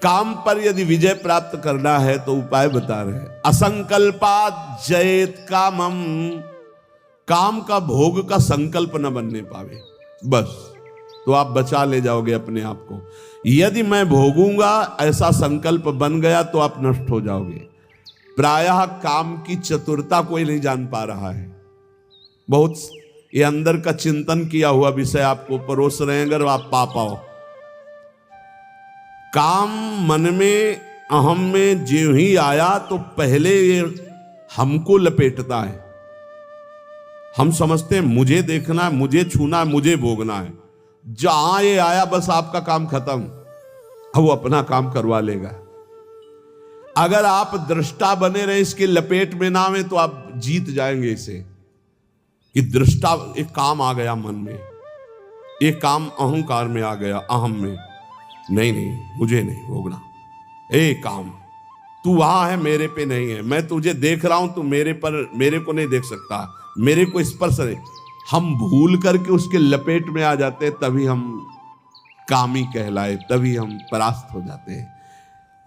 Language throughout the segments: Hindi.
काम पर यदि विजय प्राप्त करना है तो उपाय बता रहे हैं। असंकल्पात जयेत कामम, काम का भोग का संकल्प न बनने पावे, बस तो आप बचा ले जाओगे अपने आप को। यदि मैं भोगूंगा ऐसा संकल्प बन गया तो आप नष्ट हो जाओगे। प्रायः काम की चतुरता कोई नहीं जान पा रहा है। बहुत ये अंदर का चिंतन किया हुआ विषय आपको परोस रहे हैं, अगर आप पा पाओ। काम मन में अहम में जो ही आया तो पहले ये हमको लपेटता है। हम समझते हैं मुझे देखना है, मुझे छूना है, मुझे भोगना है। जहां ये आया बस आपका काम खत्म, अब वो अपना काम करवा लेगा। अगर आप दृष्टा बने रहे, इसके लपेट में ना आए तो आप जीत जाएंगे इसे। कि दृष्टा, एक काम आ गया मन में, एक काम अहंकार में आ गया, अहम में, नहीं नहीं मुझे नहीं भोगना। ए काम, तू वहां है, मेरे पे नहीं है। मैं तुझे देख रहा हूं, तू मेरे को नहीं देख सकता, मेरे को स्पर्श नहीं। हम भूल करके उसके लपेट में आ जाते हैं, तभी हम कामी कहलाए, तभी हम परास्त हो जाते हैं।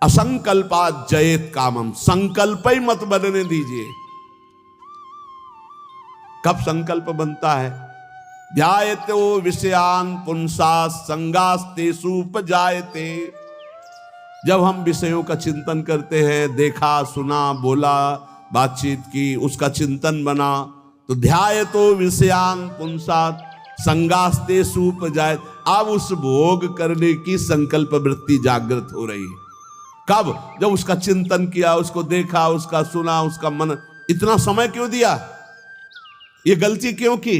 असंकल्पात जयेत कामम, संकल्प ही मत बनने दीजिए। कब संकल्प बनता है? ध्यायतो विषयान पुंसा संगास्तेषु उपजायते। जब हम विषयों का चिंतन करते हैं, देखा सुना बोला बातचीत की, उसका चिंतन बना, तो ध्यायतो विषयान पुंसा संगास्तेषु उपजायते। अब उस भोग करने की संकल्प वृत्ति जागृत हो रही है। कब? जब उसका चिंतन किया, उसको देखा, उसका सुना, उसका मन। इतना समय क्यों दिया? ये गलती क्यों की?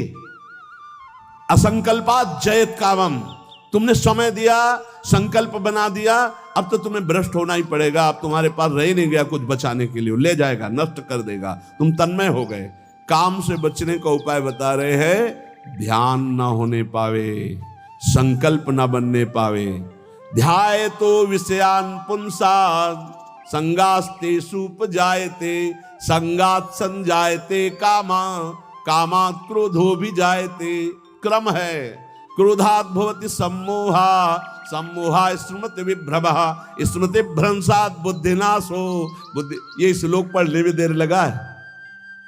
असंकल्पात जयेत कामम, तुमने समय दिया, संकल्प बना दिया, अब तो तुम्हें भ्रष्ट होना ही पड़ेगा। अब तुम्हारे पास रह नहीं गया कुछ बचाने के लिए, ले जाएगा, नष्ट कर देगा, तुम तन्मय हो गए। काम से बचने का उपाय बता रहे हैं। ध्यान ना होने पावे, संकल्प ना बनने पावे। ध्यायतो विषयान पुंसा संगास्तेषु उपजायते, संगात संजायते कामा, कामात् क्रोधो भी जायते। क्रम है, क्रोधात् भवति सम्मोहा, सम्मोहा स्मृति विभ्रमः, स्मृति भ्रंशात् बुद्धिनाशो। बुद्धि, ये श्लोक पढ़ने में देर लगा है,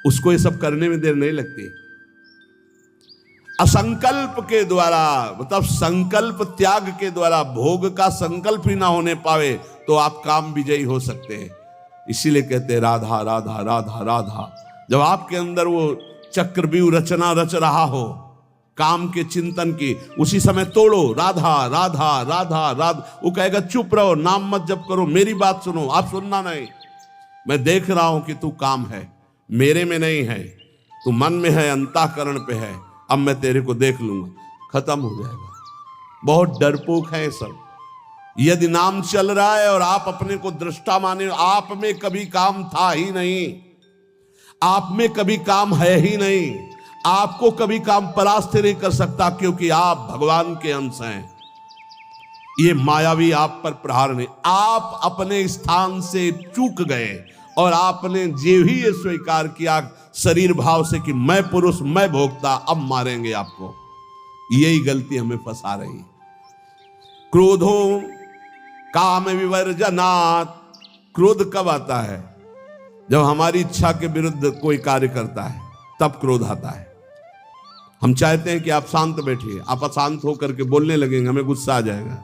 उसको ये सब करने में देर नहीं लगती। असंकल्प के द्वारा, मतलब संकल्प त्याग के द्वारा, भोग का संकल्प ही ना होने पावे तो आप काम विजयी हो सकते हैं। इसीलिए कहते हैं राधा राधा राधा राधा। जब आपके अंदर वो चक्रव्यूह रचना रच रहा हो काम के चिंतन की, उसी समय तोड़ो राधा राधा राधा राधा। वो कहेगा चुप रहो, नाम मत जप करो, मेरी बात सुनो। आप सुनना नहीं, मैं देख रहा हूं कि तू काम है, मेरे में नहीं है, तू मन में है, अंतःकरण पे है, अब मैं तेरे को देख लूंगा। खत्म हो जाएगा। बहुत डरपोक है सब। यदि नाम चल रहा है और आप अपने को दृष्टा माने, आप में कभी काम था ही नहीं, आप में कभी काम है ही नहीं, आपको कभी काम परास्त नहीं कर सकता, क्योंकि आप भगवान के अंश हैं। ये मायावी आप पर प्रहार नहीं, आप अपने स्थान से चूक गए और आपने जो ही ये स्वीकार किया शरीर भाव से कि मैं पुरुष, मैं भोक्ता, अब मारेंगे आपको। यही गलती हमें फंसा रही। क्रोधो काम विवर्जनात्, क्रोध कब आता है? जब हमारी इच्छा के विरुद्ध कोई कार्य करता है, तब क्रोध आता है। हम चाहते हैं कि आप शांत बैठिए, आप अशांत होकर के बोलने लगेंगे, हमें गुस्सा आ जाएगा।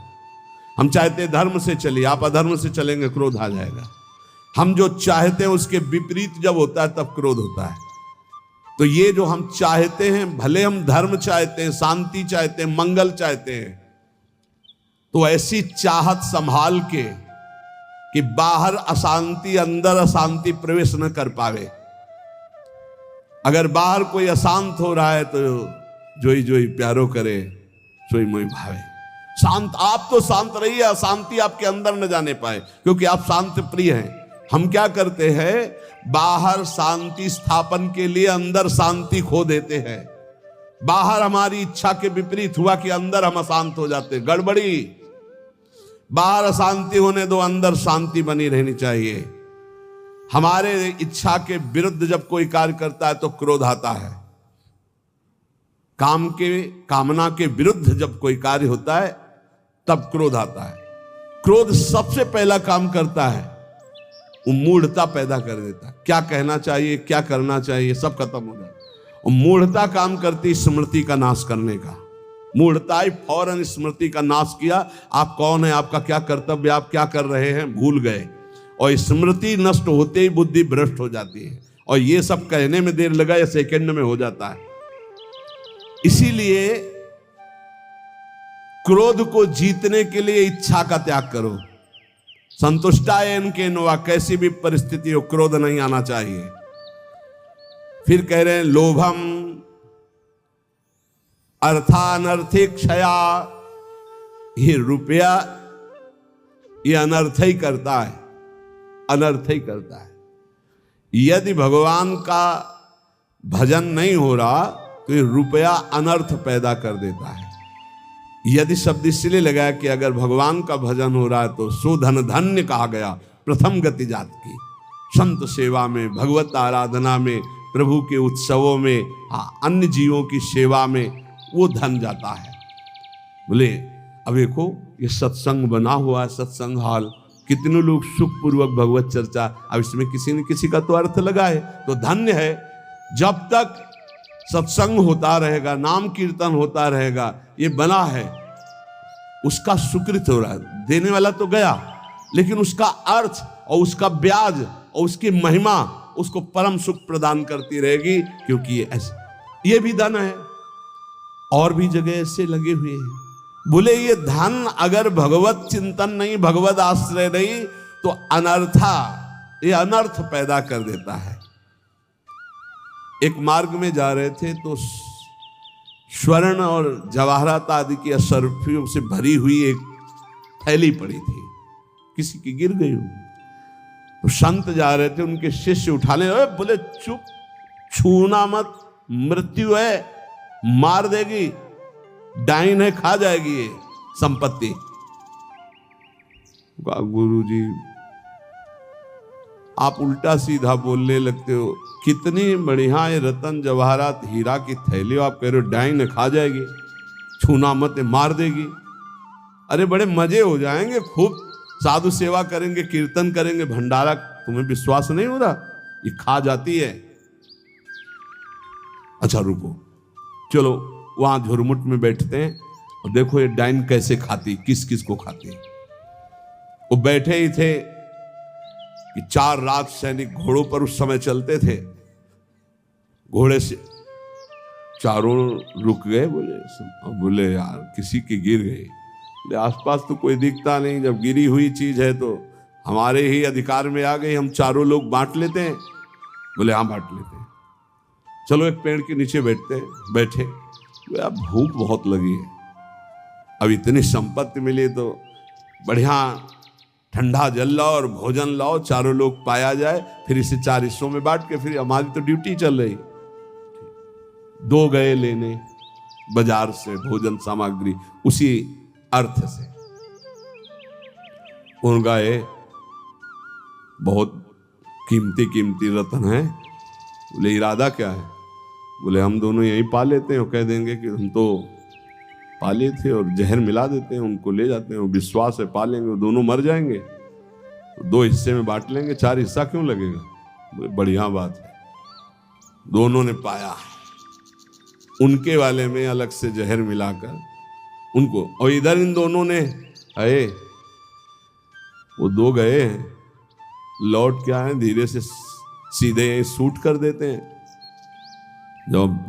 हम चाहते हैं धर्म से चलिए, आप अधर्म से चलेंगे, क्रोध आ जाएगा। हम जो चाहते हैं उसके विपरीत जब होता है तब क्रोध होता है। तो ये जो हम चाहते हैं, भले हम धर्म चाहते हैं, शांति चाहते हैं, मंगल चाहते हैं, तो ऐसी चाहत संभाल के कि बाहर अशांति, अंदर अशांति प्रवेश न कर पावे। अगर बाहर कोई अशांत हो रहा है तो जोई जोई प्यारो करे, सोई मोई भावे। शांत, आप तो शांत रहिए, अशांति आपके अंदर न जाने पाए, क्योंकि आप शांति प्रिय हैं। हम क्या करते हैं, बाहर शांति स्थापन के लिए अंदर शांति खो देते हैं। बाहर हमारी इच्छा के विपरीत हुआ कि अंदर हम अशांत हो जाते हैं। गड़बड़ी। बाहर अशांति होने दो, अंदर शांति बनी रहनी चाहिए। हमारे इच्छा के विरुद्ध जब कोई कार्य करता है तो क्रोध आता है। कामना के विरुद्ध जब कोई कार्य होता है तब क्रोध आता है। क्रोध सबसे पहला काम करता है, वो मूढ़ता पैदा कर देता है। क्या कहना चाहिए, क्या करना चाहिए, सब खत्म हो जाता है। और मूढ़ता काम करती स्मृति का नाश करने का। मूढ़ता ही फौरन स्मृति का नाश किया। आप कौन है, आपका क्या कर्तव्य, आप क्या कर रहे हैं, भूल गए। और स्मृति नष्ट होते ही बुद्धि भ्रष्ट हो जाती है। और ये सब कहने में देर लगा या सेकंड में हो जाता है। इसीलिए क्रोध को जीतने के लिए इच्छा का त्याग करो। संतुष्टायन के नोवा, कैसी भी परिस्थिति हो क्रोध नहीं आना चाहिए। फिर कह रहे हैं लोभम अर्थानर्थिक क्षया, ये रुपया ये अनर्थ ही करता है, अनर्थ ही करता है। यदि भगवान का भजन नहीं हो रहा तो ये रुपया अनर्थ पैदा कर देता है। यदि शब्द इसलिए लगाया कि अगर भगवान का भजन हो रहा है तो सुधन धन्य कहा गया। प्रथम गति जात की संत सेवा में, भगवत आराधना में, प्रभु के उत्सवों में, अन्य जीवों की सेवा में वो धन जाता है। बोले अब देखो ये सत्संग बना हुआ है, सत्संग हाल, कितने लोग सुखपूर्वक भगवत चर्चा, अब इसमें किसी न किसी का तो अर्थ लगा है, तो धन्य है। जब तक सत्संग होता रहेगा, नाम कीर्तन होता रहेगा, ये बना है, उसका सुकृत हो रहा है। देने वाला तो गया, लेकिन उसका अर्थ और उसका ब्याज और उसकी महिमा उसको परम सुख प्रदान करती रहेगी, क्योंकि ये ऐसे, ये भी धन है। और भी जगह ऐसे लगे हुए हैं। बोले ये धन अगर भगवत चिंतन नहीं, भगवत आश्रय नहीं, तो अनर्था, ये अनर्थ पैदा कर देता है। एक मार्ग में जा रहे थे तो स्वर्ण और जवाहरात आदि की असरफियों से भरी हुई एक थैली पड़ी थी, किसी की गिर गई हो। तो संत जा रहे थे, उनके शिष्य उठाने, बोले चुप, छूना मत, मृत्यु है, मार देगी, डाइन है, खा जाएगी ये संपत्ति। गुरुजी आप उल्टा सीधा बोलने लगते हो, कितनी बढ़िया ये रतन जवाहरात हीरा की थैली, आप कह रहे हो डाइन है, खा जाएगी, छूना मत, मार देगी। अरे बड़े मजे हो जाएंगे, खूब साधु सेवा करेंगे, कीर्तन करेंगे, भंडारा, तुम्हें विश्वास नहीं हो रहा, ये खा जाती है। अच्छा रुको, चलो वहां झुरमुट में बैठते हैं और देखो ये डाइन कैसे खाती, किस किस को खाती। वो बैठे ही थे कि 4 राज सैनिक घोड़ों पर उस समय चलते थे। घोड़े से चारों रुक गए। बोले यार किसी की गिर गई। बोले आसपास तो कोई दिखता नहीं, जब गिरी हुई चीज है तो हमारे ही अधिकार में आ गई, हम चारों लोग बांट लेते हैं। बोले हाँ बांट लेते हैं, चलो एक पेड़ के नीचे बैठते हैं। बैठे, बोले अब भूख बहुत लगी है, अब इतनी संपत्ति मिली तो बढ़िया ठंडा जल लाओ और भोजन लाओ, चारों लोग पाया जाए, फिर इसे 4 हिस्सों में बांट के फिर हमारी तो ड्यूटी चल रही। 2 गए लेने बाजार से भोजन सामग्री, उसी अर्थ से। उन गए, बहुत कीमती कीमती रत्न है। बोले इरादा क्या है? बोले हम दोनों यहीं पा लेते हैं और कह देंगे कि हम तो पाले थे और जहर मिला देते हैं, उनको ले जाते हैं, विश्वास है पालेंगे, वो दोनों मर जाएंगे, तो 2 हिस्से में बांट लेंगे, 4 हिस्सा क्यों लगेगा? बोले बढ़िया बात है। दोनों ने पाया, उनके वाले में अलग से जहर मिलाकर उनको, और इधर इन दोनों ने आए, वो 2 गए हैं, लौट क्या है धीरे से सीधे शूट कर देते हैं। जब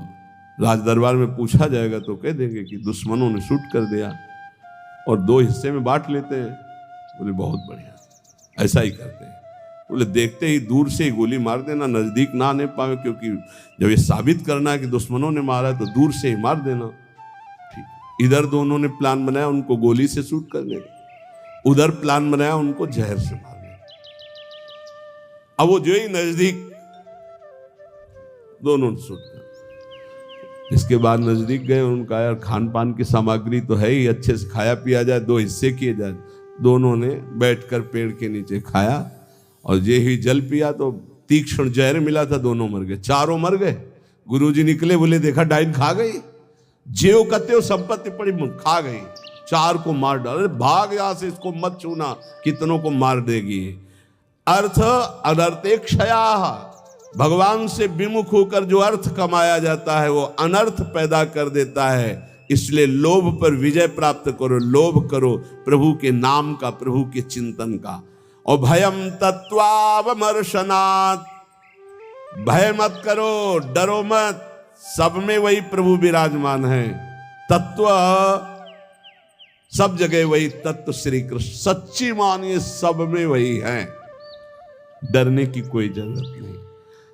राज दरबार में पूछा जाएगा तो कह देंगे कि दुश्मनों ने शूट कर दिया, और 2 हिस्से में बांट लेते हैं। बोले बहुत बढ़िया, ऐसा ही करते हैं। बोले देखते ही दूर से ही गोली मार देना, नजदीक ना आने पावे, क्योंकि जब ये साबित करना है कि दुश्मनों ने मारा है तो दूर से ही मार देना। ठीक, इधर दोनों ने प्लान बनाया उनको गोली से शूट करने, उधर प्लान बनाया उनको जहर से मारने। अब वो जो ही नजदीक, दोनों ने शूट कर। इसके बाद नजदीक गए, उनका यार खान पान की सामग्री तो है ही, अच्छे से खाया पिया जाए, 2 हिस्से किए जाए। दोनों ने बैठकर पेड़ के नीचे खाया, और ये ही जल पिया तो तीक्ष्ण जहर मिला था, दोनों मर गए, चारों मर गए। गुरुजी निकले, बोले देखा डाइन खा गई, जेव कत्ते संपत्ति पड़ी खा गई। 4 को मार डाल, अरे भाग यहां से, इसको मत छूना, कितनों को मार देगी। अर्थ अनर्थे क्षया, भगवान से विमुख होकर जो अर्थ कमाया जाता है वो अनर्थ पैदा कर देता है। इसलिए लोभ पर विजय प्राप्त करो, लोभ करो प्रभु के नाम का, प्रभु के चिंतन का। और भयम तत्वावमर्शनात्, भय मत करो, डरो मत, सब में वही प्रभु विराजमान है। तत्व सब जगह वही तत्व श्री कृष्ण, सच्ची मानिए सब में वही है, डरने की कोई जरूरत नहीं।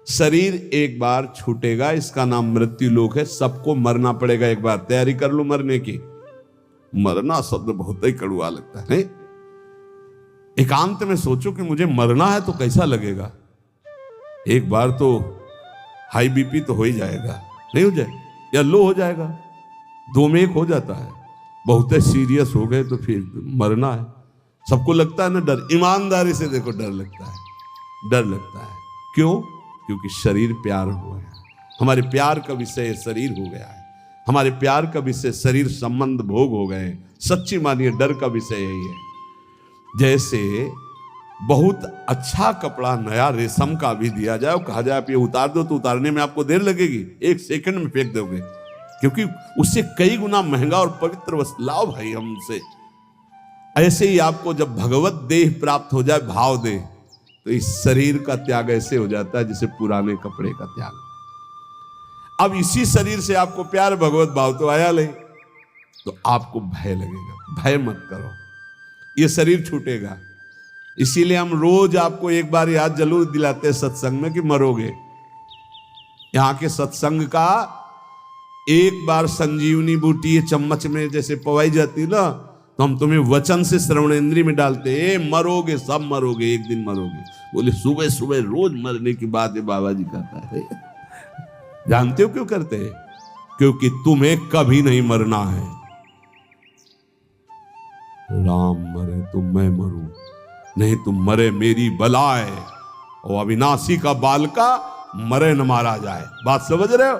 शरीर एक बार छूटेगा, इसका नाम मृत्यु लोक है, सबको मरना पड़ेगा एक बार, तैयारी कर लो मरने की। मरना शब्द बहुत ही कड़वा लगता है। एकांत में सोचो कि मुझे मरना है तो कैसा लगेगा। एक बार तो हाई बीपी तो हो ही जाएगा, नहीं हो जाए, या लो हो जाएगा, 2 में 1 हो जाता है। बहुत सीरियस हो गए तो फिर मरना है। सबको लगता है ना डर, ईमानदारी से देखो डर लगता है, डर लगता है। क्यों? क्योंकि शरीर प्यार हो गया, हमारे प्यार का विषय शरीर हो गया है, हमारे प्यार का विषय शरीर संबंध भोग हो गए। सच्ची मानिए डर का विषय यही है। जैसे बहुत अच्छा कपड़ा नया रेशम का भी दिया जाए और कहा जाए आप ये उतार दो, तो उतारने में आपको देर लगेगी, 1 सेकंड में फेंक दोगे, क्योंकि उससे कई गुना महंगा और पवित्र वस्त्र लाओ भाई हमसे। ऐसे ही आपको जब भगवत देह प्राप्त हो जाए, भाव देह, तो इस शरीर का त्याग ऐसे हो जाता है जैसे पुराने कपड़े का त्याग। अब इसी शरीर से आपको प्यार भगवत भाव तो आया नहीं, तो आपको भय लगेगा। भय मत करो, ये शरीर छूटेगा। इसीलिए हम रोज आपको एक बार याद जरूर दिलाते हैं सत्संग में कि मरोगे। यहां के सत्संग का एक बार संजीवनी बूटी चम्मच में जैसे पवाई जाती ना, तो हम तुम्हें वचन से श्रवणेंद्री में डालते, मरोगे, सब मरोगे, एक दिन मरोगे। बोले सुबह सुबह रोज मरने की बात है बाबा जी कहता है। जानते हो क्यों करते हैं? क्योंकि तुम्हें कभी नहीं मरना है। राम मरे तो मैं मरूं, नहीं तुम मरे मेरी बलाए, और अविनाशी का बालका मरे न मारा जाए। बात समझ रहे हो?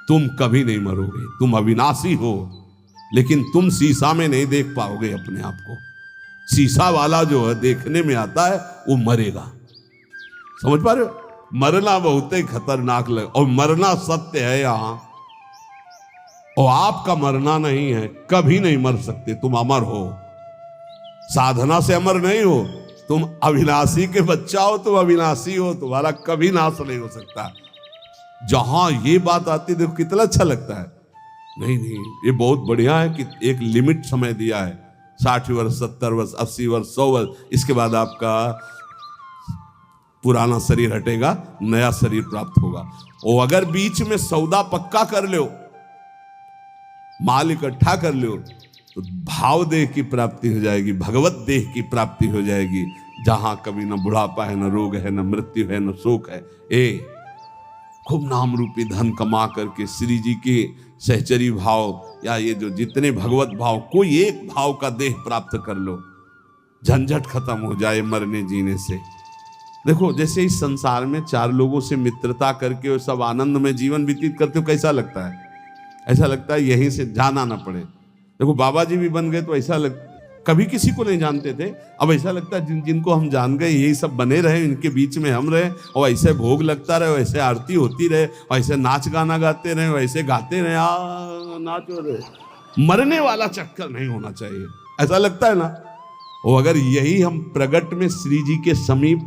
तुम कभी नहीं मरोगे, तुम अविनाशी हो, लेकिन तुम शीशा में नहीं देख पाओगे अपने आप को। शीशा वाला जो है देखने में आता है वो मरेगा। समझ पा रहे हो? मरना बहुत ही खतरनाक लग, और मरना सत्य है यहां, और आपका मरना नहीं है, कभी नहीं मर सकते, तुम अमर हो। साधना से अमर नहीं हो, तुम अविनाशी के बच्चा हो, तुम अविनाशी हो, तुम्हारा कभी नाश नहीं हो सकता। जहां ये बात आती देखो कितना अच्छा लगता है। नहीं नहीं, ये बहुत बढ़िया है कि एक लिमिट समय दिया है, 60 वर्ष, 70 वर्ष, 80 वर्ष, 100 वर्ष, इसके बाद आपका पुराना शरीर हटेगा, नया शरीर प्राप्त होगा। और अगर बीच में सौदा पक्का कर लो, माल इकट्ठा कर लो, तो भाव देह की प्राप्ति हो जाएगी, भगवत देह की प्राप्ति हो जाएगी, जहां कभी न बुढ़ापा है, न रोग है, न मृत्यु है, न शोक है। खूब नाम रूपी धन कमा करके श्री जी के सहचरी भाव, या ये जो जितने भगवत भाव, कोई एक भाव का देह प्राप्त कर लो, झंझट खत्म हो जाए मरने जीने से। देखो जैसे इस संसार में 4 लोगों से मित्रता करके और सब आनंद में जीवन व्यतीत करते हो, कैसा लगता है? ऐसा लगता है यहीं से जाना ना पड़े। देखो बाबा जी भी बन गए तो ऐसा कभी किसी को नहीं जानते थे, अब ऐसा लगता है जिनको हम जान गए यही सब बने रहे, इनके बीच में हम रहे, और ऐसे भोग लगता रहे, वैसे आरती होती रहे, वैसे नाच गाना गाते रहे, वैसे गाते रहे, नाचो रहे। मरने वाला चक्कर नहीं होना चाहिए, ऐसा लगता है ना। और अगर यही हम प्रगट में श्री जी के समीप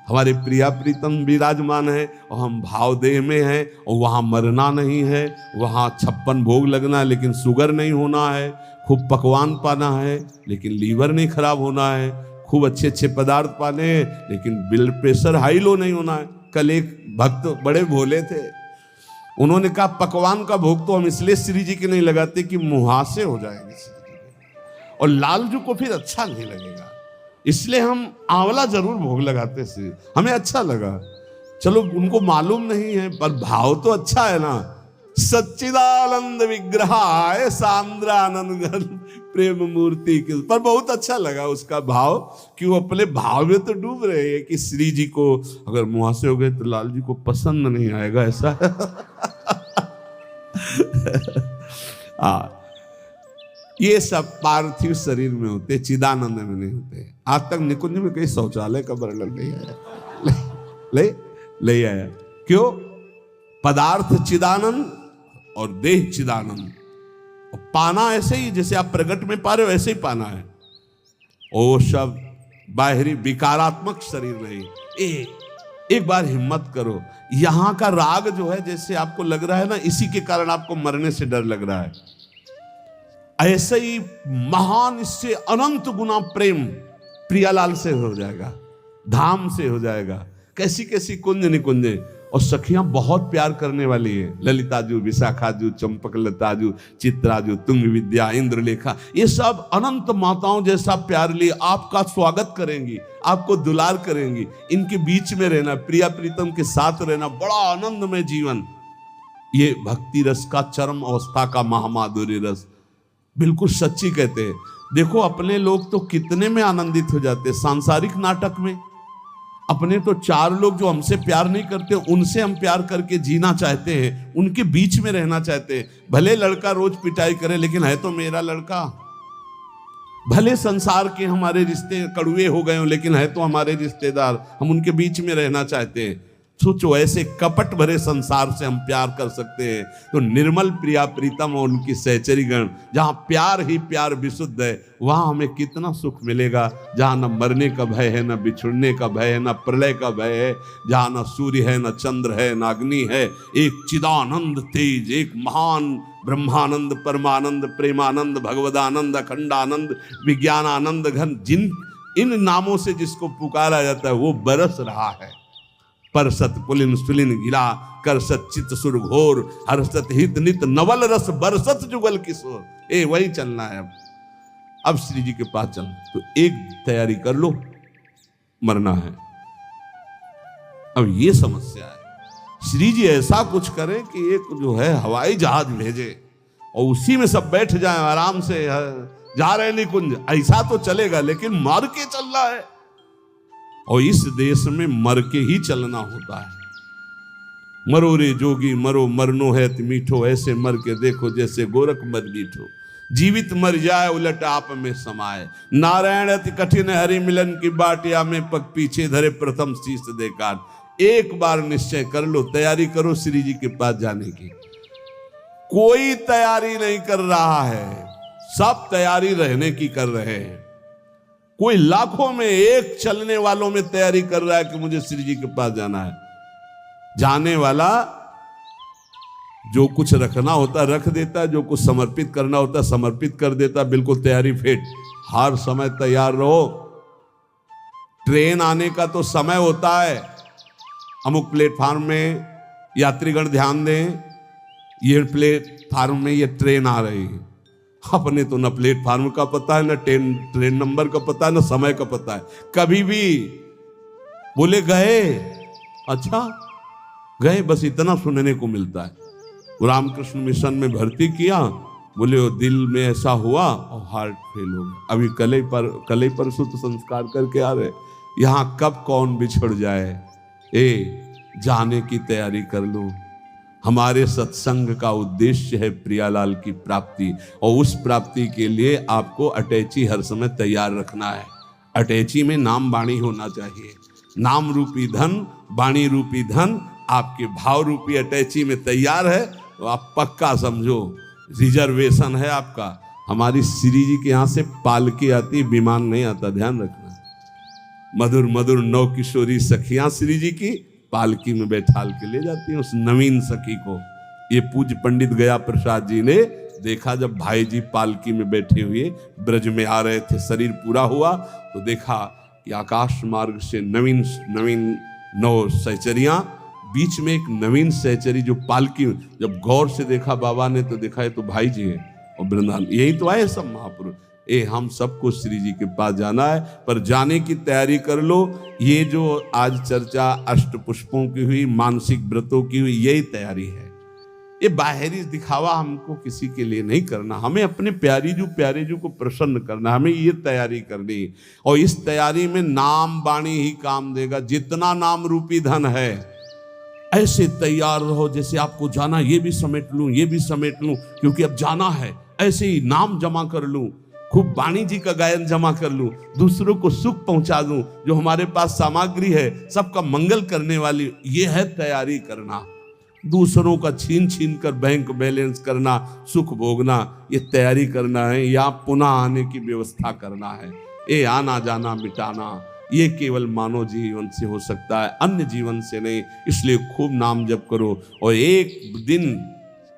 हमारे प्रिया प्रीतम विराजमान है, और हम भाव देह में हैं, और वहाँ मरना नहीं है, वहाँ 56 भोग लगना है लेकिन शुगर नहीं होना है, खूब पकवान पाना है लेकिन लीवर नहीं खराब होना है, खूब अच्छे अच्छे पदार्थ पाने हैं लेकिन ब्लड प्रेशर हाई लो नहीं होना है। कल एक भक्त बड़े भोले थे, उन्होंने कहा पकवान का भोग तो हम इसलिए श्री जी के नहीं लगाते कि मुहासे हो जाएंगे श्री जी, और लालजू को फिर अच्छा नहीं लगेगा, इसलिए हम आंवला जरूर भोग लगाते श्री, हमें अच्छा लगा। चलो उनको मालूम नहीं है पर भाव तो अच्छा है ना। सच्चिदानंद विग्रहाय सांद्रानंद प्रेम मूर्ति के, पर बहुत अच्छा लगा उसका भाव कि वो अपने भाव में तो डूब रहे हैं कि श्री जी को अगर मुहासे हो गए तो लाल जी को पसंद नहीं आएगा, ऐसा ये सब पार्थिव शरीर में होते, चिदानंद में नहीं होते। आज तक निकुंज में कहीं शौचालय का वर्णन नहीं आया, ले आया। क्यों? पदार्थ चिदानंद और देह चिदानंद। और पाना ऐसे ही, जैसे आप प्रगट में पा रहे हो ऐसे ही पाना है। ओ सब बाहरी विकारात्मक शरीर नहीं। एक बार हिम्मत करो। यहां का राग जो है, जैसे आपको लग रहा है ना, इसी के कारण आपको मरने से डर लग रहा है। ऐसे ही महान, इससे अनंत गुना प्रेम प्रियालाल से हो जाएगा, धाम से हो जाएगा। कैसी कैसी कुंज निकुंजे, और सखियां बहुत प्यार करने वाली है। ललिताजू, विशाखाजू, चंपकलताजू, चित्राजू, तुंग विद्या, इंद्रलेखा, ये सब अनंत माताओं जैसा प्यार लिए आपका स्वागत करेंगी, आपको दुलार करेंगी। इनके बीच में रहना, प्रिया प्रीतम के साथ रहना, बड़ा आनंदमय जीवन। ये भक्ति रस का चरम अवस्था का महामाधुर्य रस, बिल्कुल सच्ची कहते हैं। देखो अपने लोग तो कितने में आनंदित हो जाते, सांसारिक नाटक में। अपने तो चार लोग जो हमसे प्यार नहीं करते, उनसे हम प्यार करके जीना चाहते हैं, उनके बीच में रहना चाहते हैं। भले लड़का रोज पिटाई करे, लेकिन है तो मेरा लड़का। भले संसार के हमारे रिश्ते कड़ुए हो गए हो, लेकिन है तो हमारे रिश्तेदार, हम उनके बीच में रहना चाहते हैं। सोचो, ऐसे कपट भरे संसार से हम प्यार कर सकते हैं, तो निर्मल प्रिया प्रीतम और उनकी सहचरी गण, जहां प्यार ही प्यार विशुद्ध है, वहां हमें कितना सुख मिलेगा। जहां न मरने का भय है, न बिछुड़ने का भय है, न प्रलय का भय है, जहां न सूर्य है, न चंद्र है, न अग्नि है। एक चिदानंद तेज, एक महान ब्रह्मानंद, परमानंद, प्रेमानंद, भगवदानंद, अखंडानंद, विज्ञानानंद घन, जिन इन नामों से जिसको पुकारा जाता है, वो बरस रहा है। परसत पुलिन सुलिन गिरा, करसत चित सुर घोर, हर्षत हित नित नवल रस, बरसत जुगल किशोर। वही चलना है। अब श्री जी के पास चल, तो एक तैयारी कर लो, मरना है। अब ये समस्या है, श्री जी ऐसा कुछ करें कि एक जो है हवाई जहाज भेजे और उसी में सब बैठ जाएं आराम से, जा रहे निकुंज, ऐसा तो चलेगा, लेकिन मर के चल रहा है। और इस देश में मर के ही चलना होता है। मरो रे जोगी मरो, मरनो है मीठो, ऐसे मर के देखो जैसे गोरख मर मीठो। जीवित मर जाए उलट आप में समाए, नारायण अति कठिन हरि मिलन की बाटिया में पग पीछे धरे प्रथम शीश देकार। एक बार निश्चय कर लो, तैयारी करो श्री जी के पास जाने की। कोई तैयारी नहीं कर रहा है, सब तैयारी रहने की कर रहे हैं। कोई लाखों में एक चलने वालों में तैयारी कर रहा है कि मुझे श्री जी के पास जाना है। जाने वाला जो कुछ रखना होता रख देता, जो कुछ समर्पित करना होता समर्पित कर देता, बिल्कुल तैयारी फिट। हर समय तैयार रहो। ट्रेन आने का तो समय होता है, अमुक प्लेटफार्म में यात्रीगण ध्यान दें, ये प्लेटफार्म में ये ट्रेन आ रही है। अपने तो न प्लेटफार्म का पता है, न ट्रेन नंबर का पता है, न समय का पता है। कभी भी बोले गए, अच्छा गए, बस इतना सुनने को मिलता है। रामकृष्ण मिशन में भर्ती किया, बोले वो दिल में ऐसा हुआ और हार्ट फेल हो गया। अभी कल ही परसों तो संस्कार करके आ रहे। यहां कब कौन बिछड़ जाए, जाने की तैयारी कर लो। हमारे सत्संग का उद्देश्य है प्रियालाल की प्राप्ति, और उस प्राप्ति के लिए आपको अटैची हर समय तैयार रखना है। अटैची में नाम वाणी होना चाहिए। नाम रूपी धन, वाणी रूपी धन आपके भाव रूपी अटैची में तैयार है, तो आप पक्का समझो रिजर्वेशन है आपका। हमारी श्री जी के यहाँ से पालकी आती, विमान नहीं आता, ध्यान रखना। मधुर मधुर नौ किशोरी सखियां श्री जी की पालकी में बैठाल के ले जाती हैं उस नवीन सखी को। ये पूज्य पंडित गया प्रसाद जी ने देखा, जब भाई जी पालकी में बैठे हुए ब्रज में आ रहे थे, शरीर पूरा हुआ तो देखा कि आकाश मार्ग से नवीन नवीन 9 सहचरियां, बीच में एक नवीन सहचरी जो पालकी, जब गौर से देखा बाबा ने तो देखा ये तो भाई जी हैं और वृंदावन, यही तो आए सब महापुरुष। हम सबको श्री जी के पास जाना है, पर जाने की तैयारी कर लो। ये जो आज चर्चा अष्ट पुष्पों की हुई, मानसिक व्रतों की हुई, यही तैयारी है। ये बाहरी दिखावा हमको किसी के लिए नहीं करना, हमें अपने प्यारे जो को प्रसन्न करना, हमें ये तैयारी करनी। और इस तैयारी में नाम वाणी ही काम देगा। जितना नाम रूपी धन है, ऐसे तैयार रहो जैसे आपको जाना, ये भी समेट लूं, ये भी समेट लूं, क्योंकि अब जाना है। ऐसे ही नाम जमा कर लूं, खूब वाणी जी का गायन जमा कर लूं, दूसरों को सुख पहुंचा दूं, जो हमारे पास सामग्री है सबका मंगल करने वाली, ये है तैयारी करना। दूसरों का छीन छीन कर बैंक बैलेंस करना, सुख भोगना, ये तैयारी करना है, या पुनः आने की व्यवस्था करना है। ये आना जाना मिटाना ये केवल मानव जीवन से हो सकता है, अन्य जीवन से नहीं। इसलिए खूब नाम जप करो, और एक दिन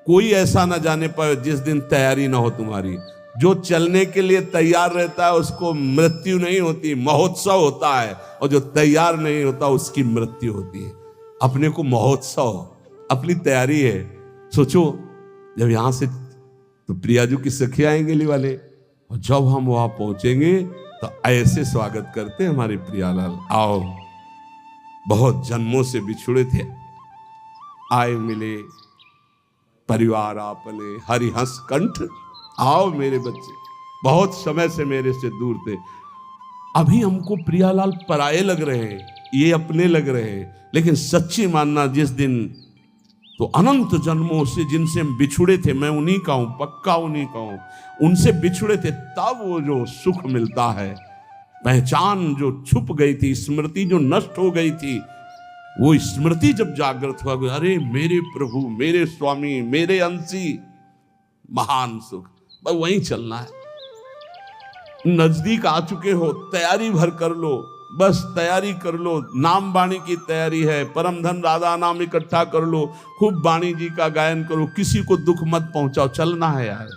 कोई ऐसा ना जाने पाए जिस दिन तैयारी ना हो तुम्हारी। जो चलने के लिए तैयार रहता है उसको मृत्यु नहीं होती, महोत्सव होता है, और जो तैयार नहीं होता उसकी मृत्यु होती है। अपने को महोत्सव, अपनी तैयारी है। सोचो जब यहां से तो प्रियाजू की सखी आएंगे ली वाले, और जब हम वहां पहुंचेंगे तो ऐसे स्वागत करते हमारे प्रियालाल, आओ बहुत जन्मों से बिछुड़े थे, आए मिले परिवार आपने हरिहंस कंठ, आओ मेरे बच्चे, बहुत समय से मेरे से दूर थे। अभी हमको प्रियालाल पराये लग रहे हैं, ये अपने लग रहे हैं, लेकिन सच्ची मानना जिस दिन तो अनंत जन्मों से जिनसे हम बिछुड़े थे, मैं उन्हीं का हूं, पक्का उन्हीं का हूं, उनसे बिछुड़े थे, तब वो जो सुख मिलता है, पहचान जो छुप गई थी, स्मृति जो नष्ट हो गई थी, वो स्मृति जब जागृत हुआ, अरे मेरे प्रभु, मेरे स्वामी, मेरे अंशी, महान सुख। बस वहीं चलना है। नजदीक आ चुके हो, तैयारी भर कर लो, बस तैयारी कर लो। नाम वाणी की तैयारी है, परम धन राधा नाम इकट्ठा कर लो, खूब वाणी जी का गायन करो, किसी को दुख मत पहुंचाओ, चलना है यार।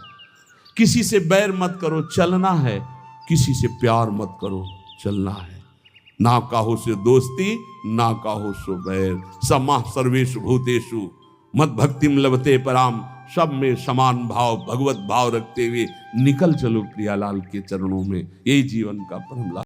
किसी से बैर मत करो, चलना है। किसी से प्यार मत करो, चलना है। ना काहो से दोस्ती, ना काहो सो बैर, समा सर्वेषु भूतेषु मत भक्तिम लभते पराम, सब में समान भाव, भगवत भाव रखते हुए निकल चलो प्रियालाल के चरणों में। यही जीवन का परम लाभ।